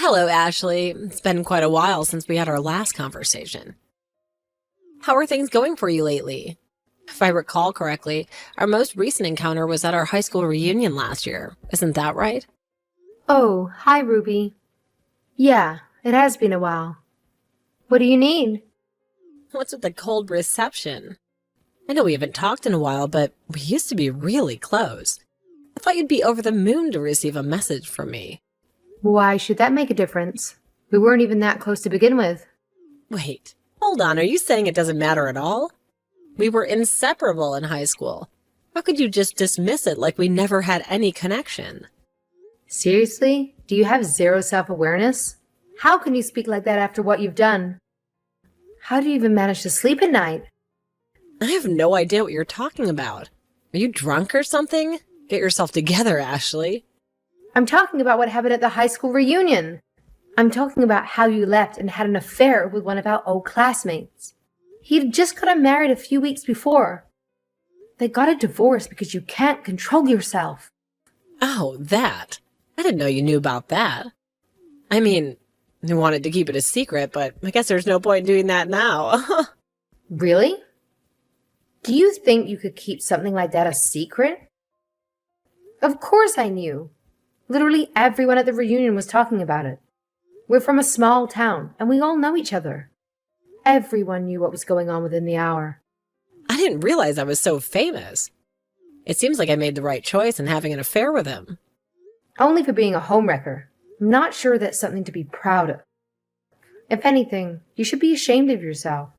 Hello, Ashley. It's been quite a while since we had our last conversation. How are things going for you lately? If I recall correctly, our most recent encounter was at our high school reunion last year. Isn't that right? Oh, hi, Ruby. Yeah, it has been a while. What do you need? What's with the cold reception? I know we haven't talked in a while, but we used to be really close. I thought you'd be over the moon to receive a message from me. Why should that make a difference? We weren't even that close to begin with. Wait, hold on. Are you saying it doesn't matter at all? We were inseparable in high school. How could you just dismiss it like we never had any connection? Seriously? Do you have zero self-awareness? How can you speak like that after what you've done? How do you even manage to sleep at night? I have no idea what you're talking about. Are you drunk or something? Get yourself together, Ashley. I'm talking about what happened at the high school reunion. I'm talking about how you left and had an affair with one of our old classmates. He'd just gotten married a few weeks before. They got a divorce because you can't control yourself. Oh, that. I didn't know you knew about that. I mean, you wanted to keep it a secret, but I guess there's no point in doing that now. Really? Do you think you could keep something like that a secret? Of course I knew. Literally everyone at the reunion was talking about it. We're from a small town, and we all know each other. Everyone knew what was going on within the hour. I didn't realize I was so famous. It seems like I made the right choice in having an affair with him. Only for being a homewrecker. I'm not sure that's something to be proud of. If anything, you should be ashamed of yourself.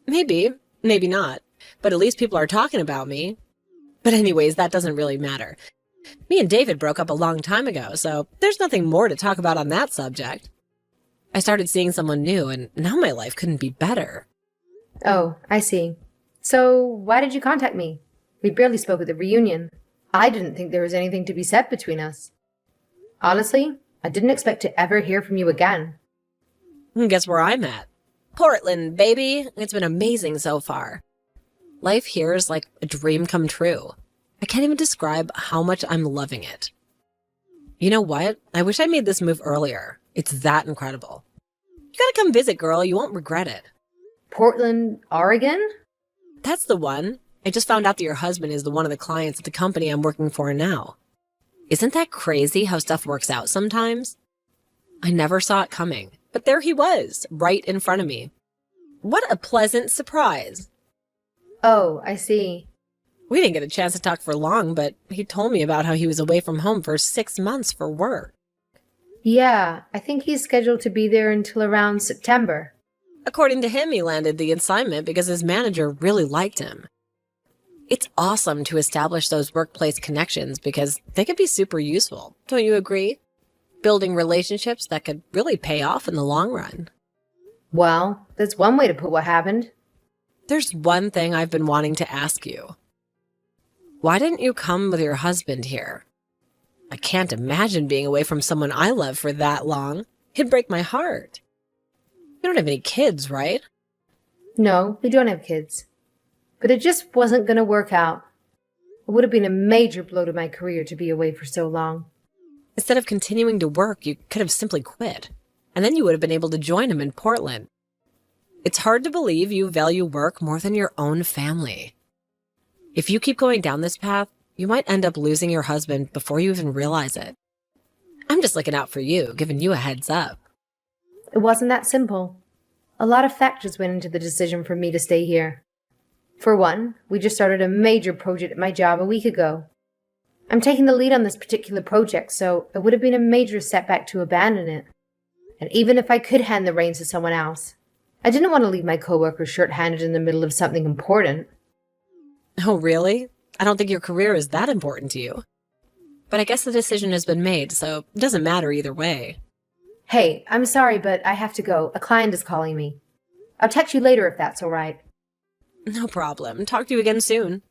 Maybe, maybe not. But at least people are talking about me. But anyways, that doesn't really matter. Me and David broke up a long time ago, so there's nothing more to talk about on that subject. I started seeing someone new, and now my life couldn't be better. Oh, I see. So, why did you contact me? We barely spoke at the reunion. I didn't think there was anything to be said between us. Honestly, I didn't expect to ever hear from you again. Guess where I'm at? Portland, baby. It's been amazing so far. Life here is like a dream come true. I can't even describe how much I'm loving it. You know what? I wish I made this move earlier. It's that incredible. You gotta come visit, girl. You won't regret it. Portland, Oregon? That's the one. I just found out that your husband is one of the clients at the company I'm working for now. Isn't that crazy how stuff works out sometimes? I never saw it coming, but there he was, right in front of me. What a pleasant surprise. Oh, I see. We didn't get a chance to talk for long, but he told me about how he was away from home for 6 months for work. Yeah, I think he's scheduled to be there until around September. According to him, he landed the assignment because his manager really liked him. It's awesome to establish those workplace connections because they could be super useful. Don't you agree? Building relationships that could really pay off in the long run. Well, that's one way to put what happened. There's one thing I've been wanting to ask you. Why didn't you come with your husband here? I can't imagine being away from someone I love for that long. It'd break my heart. You don't have any kids, right? No, we don't have kids. But it just wasn't going to work out. It would have been a major blow to my career to be away for so long. Instead of continuing to work, you could have simply quit. And then you would have been able to join him in Portland. It's hard to believe you value work more than your own family. If you keep going down this path, you might end up losing your husband before you even realize it. I'm just looking out for you, giving you a heads up. It wasn't that simple. A lot of factors went into the decision for me to stay here. For one, we just started a major project at my job a week ago. I'm taking the lead on this particular project, so it would have been a major setback to abandon it. And even if I could hand the reins to someone else, I didn't want to leave my coworkers short-handed in the middle of something important. Oh, really? I don't think your career is that important to you. But I guess the decision has been made, so it doesn't matter either way. Hey, I'm sorry, but I have to go. A client is calling me. I'll text you later if that's all right. No problem. Talk to you again soon.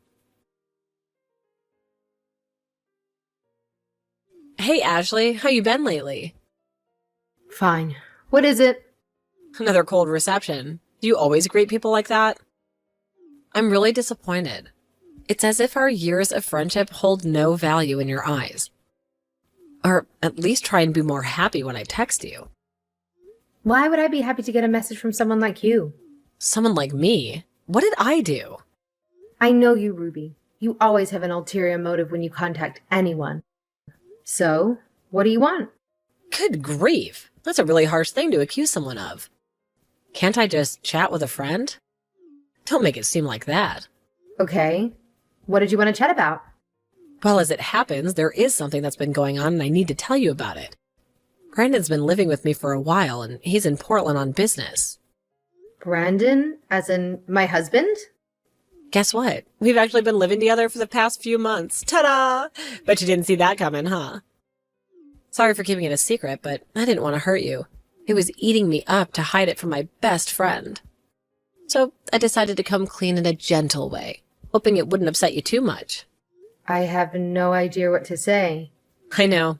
Hey, Ashley, how you been lately? Fine. What is it? Another cold reception. Do you always greet people like that? I'm really disappointed. It's as if our years of friendship hold no value in your eyes. Or at least try and be more happy when I text you. Why would I be happy to get a message from someone like you? Someone like me? What did I do? I know you, Ruby. You always have an ulterior motive when you contact anyone. So, what do you want? Good grief. That's a really harsh thing to accuse someone of. Can't I just chat with a friend? Don't make it seem like that. Okay. What did you want to chat about? Well, as it happens, there is something that's been going on and I need to tell you about it. Brandon's been living with me for a while and he's in Portland on business. Brandon? As in my husband? Guess what? We've actually been living together for the past few months. Ta-da! Bet you didn't see that coming, huh? Sorry for keeping it a secret, but I didn't want to hurt you. It was eating me up to hide it from my best friend. So I decided to come clean in a gentle way, hoping it wouldn't upset you too much. I have no idea what to say. I know.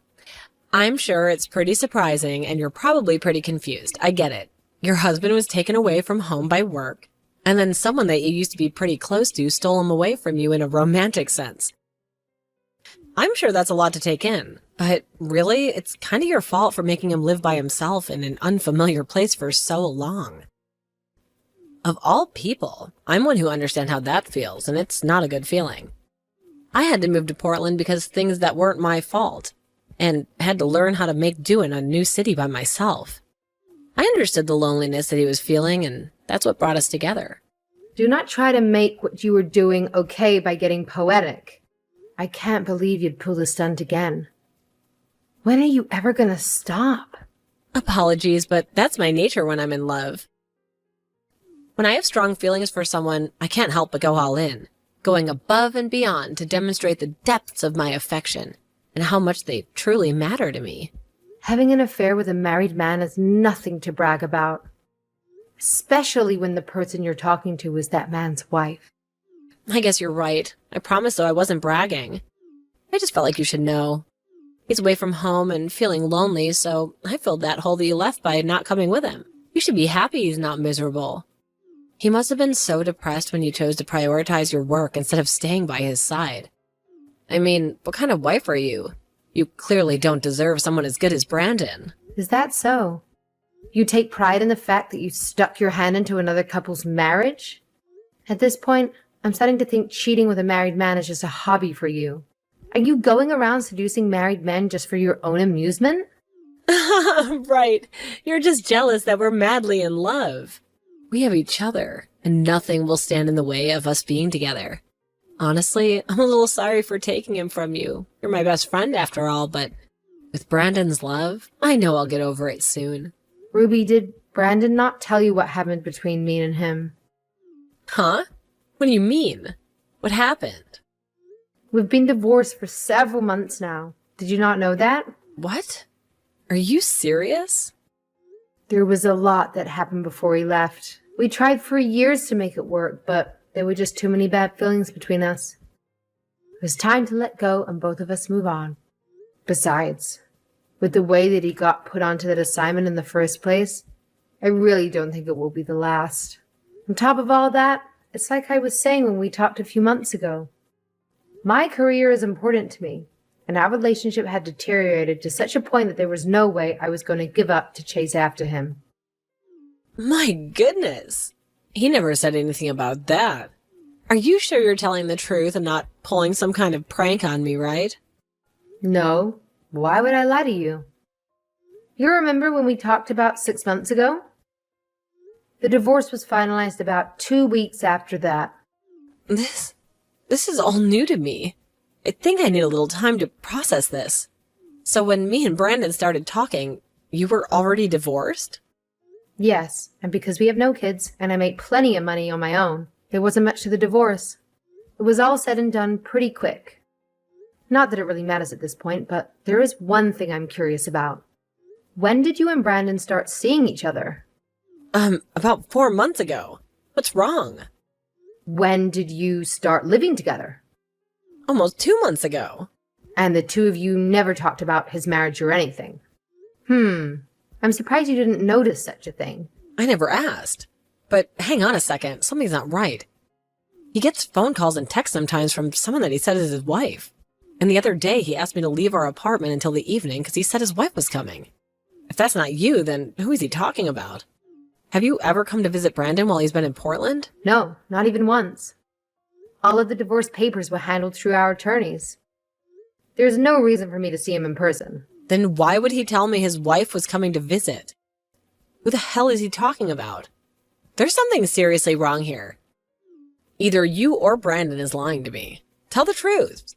I'm sure it's pretty surprising and you're probably pretty confused. I get it. Your husband was taken away from home by work, and then someone that you used to be pretty close to stole him away from you in a romantic sense. I'm sure that's a lot to take in, but really, it's kind of your fault for making him live by himself in an unfamiliar place for so long. Of all people, I'm one who understands how that feels, and it's not a good feeling. I had to move to Portland because things that weren't my fault, and had to learn how to make do in a new city by myself. I understood the loneliness that he was feeling, and that's what brought us together. Do not try to make what you were doing okay by getting poetic. I can't believe you'd pull the stunt again. When are you ever gonna stop? Apologies, but that's my nature when I'm in love. When I have strong feelings for someone, I can't help but go all in, going above and beyond to demonstrate the depths of my affection and how much they truly matter to me. Having an affair with a married man is nothing to brag about, especially when the person you're talking to is that man's wife. I guess you're right. I promise, though, I wasn't bragging. I just felt like you should know. He's away from home and feeling lonely, so I filled that hole that you left by not coming with him. You should be happy he's not miserable. He must have been so depressed when you chose to prioritize your work instead of staying by his side. I mean, what kind of wife are you? You clearly don't deserve someone as good as Brandon. Is that so? You take pride in the fact that you stuck your hand into another couple's marriage? At this point, I'm starting to think cheating with a married man is just a hobby for you. Are you going around seducing married men just for your own amusement? Right. You're just jealous that we're madly in love. We have each other, and nothing will stand in the way of us being together. Honestly, I'm a little sorry for taking him from you. You're my best friend after all, but with Brandon's love, I know I'll get over it soon. Ruby, did Brandon not tell you what happened between me and him? Huh? What do you mean? What happened? We've been divorced for several months now. Did you not know that? What? Are you serious? There was a lot that happened before he left. We tried for years to make it work, but there were just too many bad feelings between us. It was time to let go and both of us move on. Besides, with the way that he got put onto that assignment in the first place, I really don't think it will be the last. On top of all that, it's like I was saying when we talked a few months ago. My career is important to me, and our relationship had deteriorated to such a point that there was no way I was going to give up to chase after him. My goodness. He never said anything about that. Are you sure you're telling the truth and not pulling some kind of prank on me, right? No. Why would I lie to you? You remember when we talked about 6 months ago? The divorce was finalized about 2 weeks after that. This is all new to me. I think I need a little time to process this. So when me and Brandon started talking, you were already divorced? Yes, and because we have no kids and I make plenty of money on my own, there wasn't much to the divorce. It was all said and done pretty quick. Not that it really matters at this point, but there is one thing I'm curious about. When did you and Brandon start seeing each other? About 4 months ago. What's wrong? When did you start living together? Almost 2 months ago. And the two of you never talked about his marriage or anything. I'm surprised you didn't notice such a thing. I never asked. But hang on a second, something's not right. He gets phone calls and texts sometimes from someone that he said is his wife. And the other day, he asked me to leave our apartment until the evening because he said his wife was coming. If that's not you, then who is he talking about? Have you ever come to visit Brandon while he's been in Portland? No, not even once. All of the divorce papers were handled through our attorneys. There's no reason for me to see him in person. Then why would he tell me his wife was coming to visit? Who the hell is he talking about? There's something seriously wrong here. Either you or Brandon is lying to me. Tell the truth.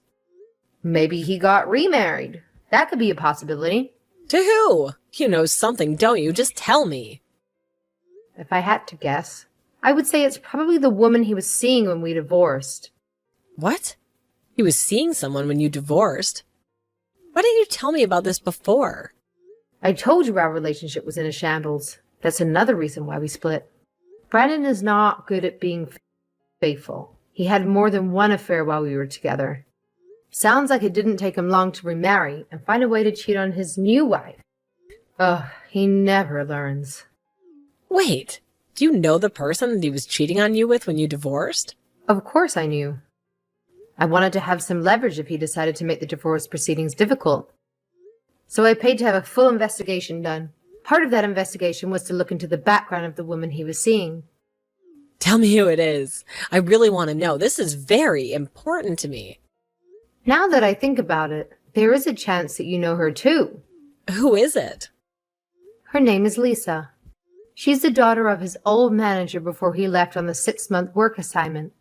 Maybe he got remarried. That could be a possibility. To who? You know something, don't you? Just tell me. If I had to guess, I would say it's probably the woman he was seeing when we divorced. What? He was seeing someone when you divorced? Why didn't you tell me about this before? I told you our relationship was in a shambles. That's another reason why we split. Brandon is not good at being faithful. He had more than one affair while we were together. Sounds like it didn't take him long to remarry and find a way to cheat on his new wife. Ugh, he never learns. Wait, do you know the person that he was cheating on you with when you divorced? Of course I knew. I wanted to have some leverage if he decided to make the divorce proceedings difficult. So I paid to have a full investigation done. Part of that investigation was to look into the background of the woman he was seeing. Tell me who it is. I really want to know. This is very important to me. Now that I think about it, there is a chance that you know her too. Who is it? Her name is Lisa. She's the daughter of his old manager before he left on the 6-month work assignment.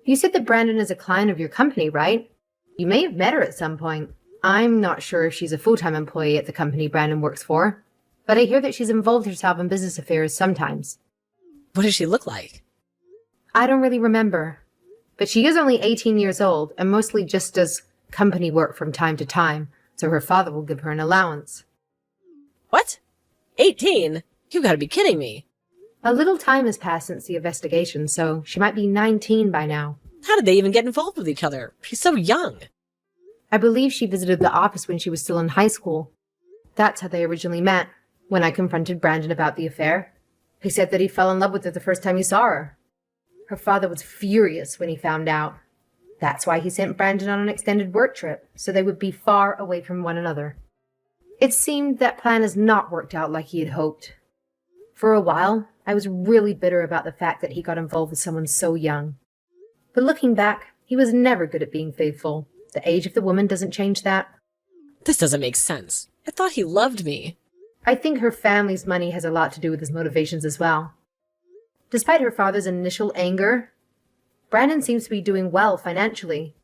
You said that Brandon is a client of your company, right? You may have met her at some point. I'm not sure if she's a full-time employee at the company Brandon works for, but I hear that she's involved herself in business affairs sometimes. What does she look like? I don't really remember, but she is only 18 years old and mostly just does company work from time to time, so her father will give her an allowance. What? 18? You gotta be kidding me. A little time has passed since the investigation, so she might be 19 by now. How did they even get involved with each other? She's so young. I believe she visited the office when she was still in high school. That's how they originally met. When I confronted Brandon about the affair, he said that he fell in love with her the first time he saw her. Her father was furious when he found out. That's why he sent Brandon on an extended work trip, so they would be far away from one another. It seemed that plan has not worked out like he had hoped. For a while, I was really bitter about the fact that he got involved with someone so young. But looking back, he was never good at being faithful. The age of the woman doesn't change that. This doesn't make sense. I thought he loved me. I think her family's money has a lot to do with his motivations as well. Despite her father's initial anger, Brandon seems to be doing well financially.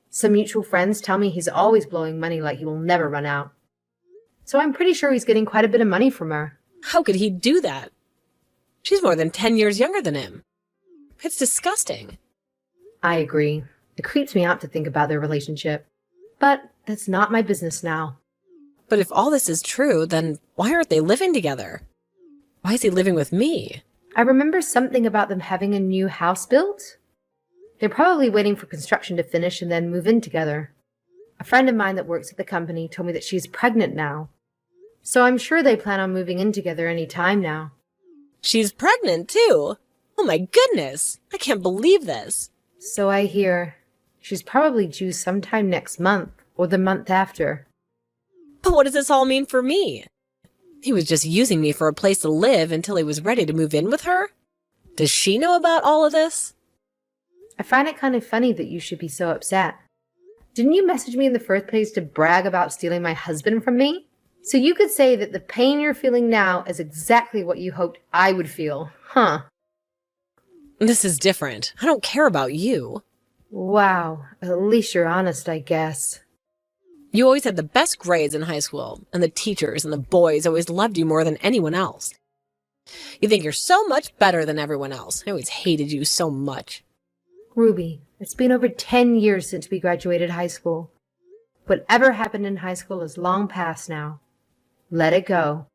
Some mutual friends tell me he's always blowing money like he will never run out. So I'm pretty sure he's getting quite a bit of money from her. How could he do that? She's more than 10 years younger than him. It's disgusting. I agree. It creeps me out to think about their relationship. But that's not my business now. But if all this is true, then why aren't they living together? Why is he living with me? I remember something about them having a new house built. They're probably waiting for construction to finish and then move in together. A friend of mine that works at the company told me that she's pregnant now. So I'm sure they plan on moving in together any time now. She's pregnant, too. Oh my goodness. I can't believe this. So I hear. She's probably due sometime next month or the month after. But what does this all mean for me? He was just using me for a place to live until he was ready to move in with her? Does she know about all of this? I find it kind of funny that you should be so upset. Didn't you message me in the first place to brag about stealing my husband from me? So you could say that the pain you're feeling now is exactly what you hoped I would feel, huh? This is different. I don't care about you. Wow, at least you're honest, I guess. You always had the best grades in high school, and the teachers and the boys always loved you more than anyone else. You think you're so much better than everyone else. I always hated you so much. Ruby, it's been over 10 years since we graduated high school. Whatever happened in high school is long past now. Let it go.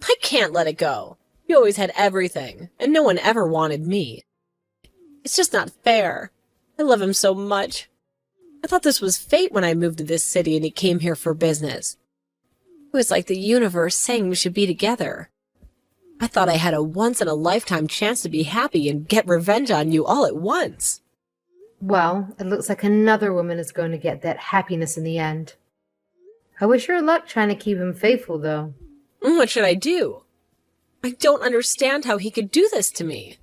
I can't let it go. You always had everything, and no one ever wanted me. It's just not fair. I love him so much. I thought this was fate when I moved to this city and he came here for business. It was like the universe saying we should be together. I thought I had a once-in-a-lifetime chance to be happy and get revenge on you all at once. Well, it looks like another woman is going to get that happiness in the end. I wish her luck trying to keep him faithful, though. What should I do? I don't understand how he could do this to me.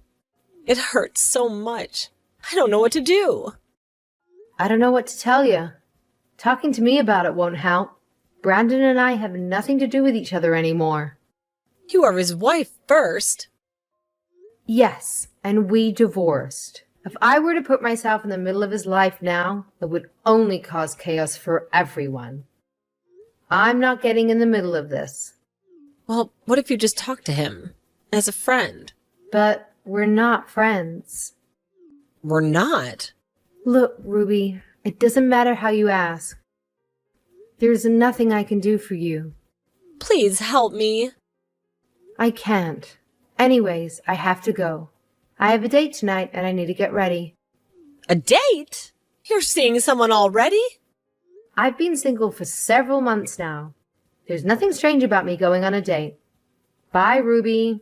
It hurts so much. I don't know what to do. I don't know what to tell you. Talking to me about it won't help. Brandon and I have nothing to do with each other anymore. You are his wife first. Yes, and we divorced. If I were to put myself in the middle of his life now, it would only cause chaos for everyone. I'm not getting in the middle of this. Well, what if you just talk to him? As a friend? But we're not friends. We're not. Look, Ruby, it doesn't matter how you ask. There's nothing I can do for you. Please help me. I can't. Anyways, I have to go. I have a date tonight and I need to get ready. A date? You're seeing someone already? I've been single for several months now. There's nothing strange about me going on a date. Bye, Ruby.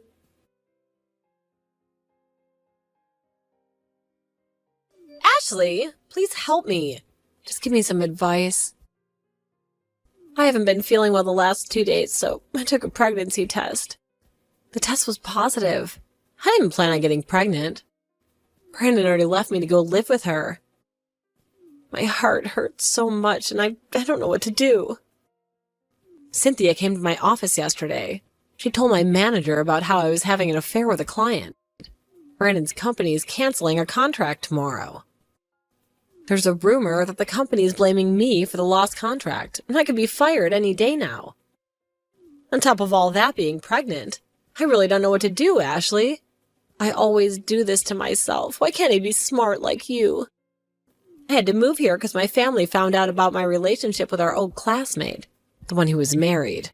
Ashley, please help me. Just give me some advice. I haven't been feeling well the last 2 days, so I took a pregnancy test. The test was positive. I didn't plan on getting pregnant. Brandon already left me to go live with her. My heart hurts so much, and I don't know what to do. Cynthia came to my office yesterday. She told my manager about how I was having an affair with a client. Brandon's company is canceling our contract tomorrow. There's a rumor that the company is blaming me for the lost contract, and I could be fired any day now. On top of all that being pregnant, I really don't know what to do, Ashley. I always do this to myself. Why can't I be smart like you? I had to move here because my family found out about my relationship with our old classmate, the one who was married.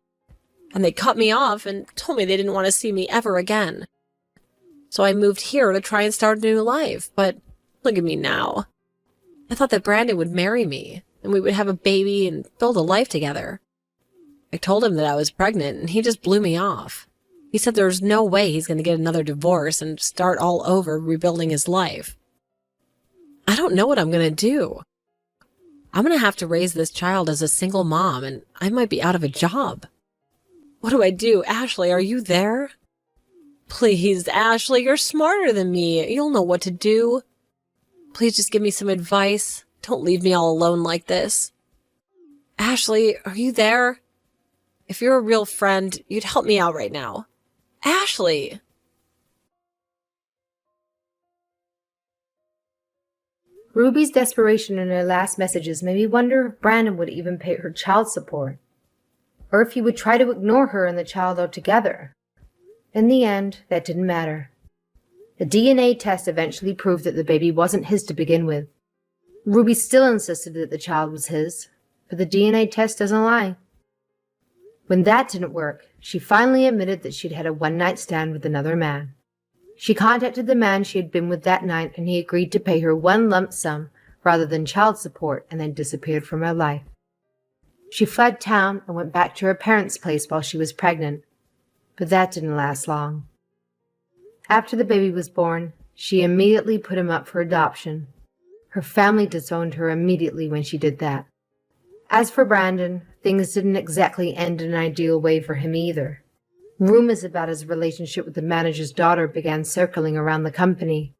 And they cut me off and told me they didn't want to see me ever again. So I moved here to try and start a new life, but look at me now. I thought that Brandon would marry me, and we would have a baby and build a life together. I told him that I was pregnant, and he just blew me off. He said there's no way he's going to get another divorce and start all over rebuilding his life. I don't know what I'm going to do. I'm going to have to raise this child as a single mom, and I might be out of a job. What do I do? Ashley, are you there? Please, Ashley, you're smarter than me. You'll know what to do. Please just give me some advice. Don't leave me all alone like this. Ashley, are you there? If you're a real friend, you'd help me out right now. Ashley! Ruby's desperation in her last messages made me wonder if Brandon would even pay her child support, or if he would try to ignore her and the child altogether. In the end, that didn't matter. A DNA test eventually proved that the baby wasn't his to begin with. Ruby still insisted that the child was his, but the DNA test doesn't lie. When that didn't work, she finally admitted that she'd had a one-night stand with another man. She contacted the man she had been with that night, and he agreed to pay her one lump sum rather than child support, and then disappeared from her life. She fled town and went back to her parents' place while she was pregnant, but that didn't last long. After the baby was born, she immediately put him up for adoption. Her family disowned her immediately when she did that. As for Brandon, things didn't exactly end in an ideal way for him either. Rumors about his relationship with the manager's daughter began circling around the company.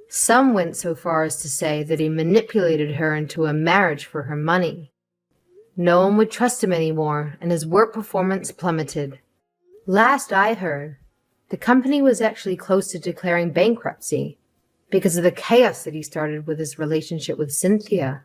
Some went so far as to say that he manipulated her into a marriage for her money. No one would trust him anymore, and his work performance plummeted. Last I heard, the company was actually close to declaring bankruptcy because of the chaos that he started with his relationship with Cynthia.